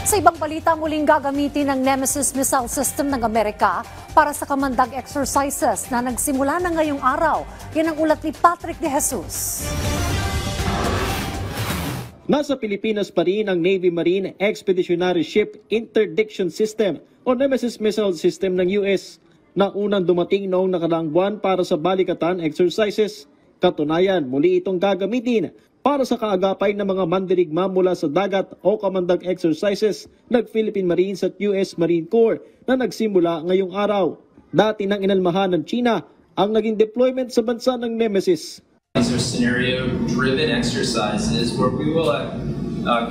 Sa ibang balita, muling gagamitin ng Nemesis missile system ng Amerika para sa kamandag exercises na nagsimula na ngayong araw. Yan ang ulat ni Patrick De Jesus. Nasa Pilipinas pa rin ang Navy Marine Expeditionary Ship Interdiction System o Nemesis missile system ng US na unang dumating noong nakaraang buwan para sa balikatan exercises. Katunayan, muli itong gagamitin para sa kaagapay ng mga mandirigma mula sa dagat o kamandag exercises ng Philippine Marines at US Marine Corps na nagsimula ngayong araw. Dati nang inalmahan ng China ang naging deployment sa bansa ng Nemesis. These are scenario-driven exercises where we will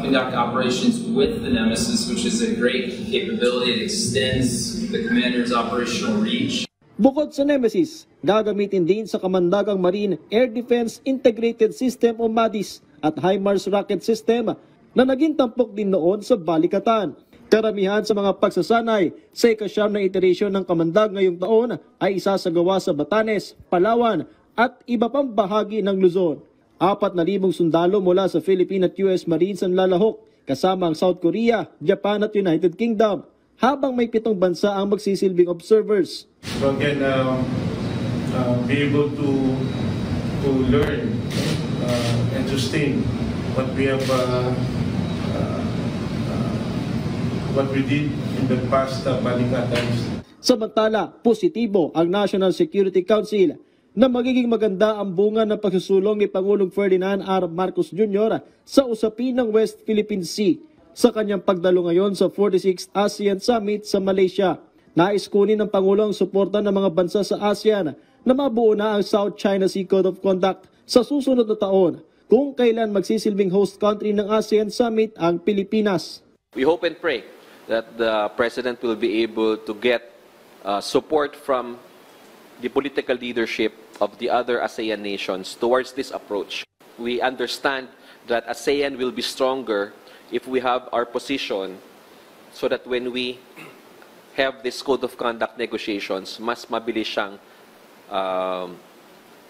conduct operations with the Nemesis, which is a great capability that extends the commander's operational reach. Bukod sa Nemesis, gagamitin din sa kamandagang Marine Air Defense Integrated System o MADIS at HIMARS rocket system na naging tampok din noon sa balikatan. Karamihan sa mga pagsasanay sa ika-9 na iteration ng kamandag ngayong taon ay isasagawa sa Batanes, Palawan at iba pang bahagi ng Luzon. 4,000 sundalo mula sa Philippine at US Marines ang lalahok kasama ang South Korea, Japan at United Kingdom, habang may 7 bansa ang magsisilbing observers. So again, be able to learn and sustain what we have, what we did in the past balikatans. Samantala, positibo ang National Security Council na magiging maganda ang bunga ng pagsusulong ni Pangulong Ferdinand R. Marcos Jr. sa usapin ng West Philippine Sea sa kanyang pagdalo ngayon sa 46th ASEAN Summit sa Malaysia. Nais kunin ng Pangulo ang suporta ng mga bansa sa ASEAN na mabuo na ang South China Sea Code of Conduct sa susunod na taon kung kailan magsisilbing host country ng ASEAN Summit ang Pilipinas. We hope and pray that the President will be able to get support from the political leadership of the other ASEAN nations towards this approach. We understand that ASEAN will be stronger if we have our position so that when we have this code of conduct negotiations, mas mabilis siyang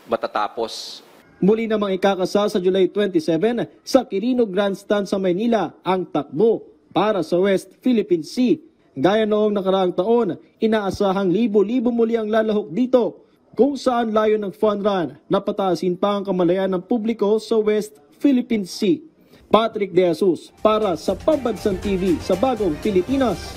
matatapos. Muli namang ikakasa sa July 27 sa Quirino Grandstand sa Maynila ang takbo para sa West Philippine Sea. Gaya noong nakaraang taon, inaasahang libo-libo muli ang lalahok dito kung saan layo ng fun run na pataasin pa ang kamalayan ng publiko sa West Philippine Sea. Patrick De Jesus para sa Pambansang TV sa Bagong Pilipinas.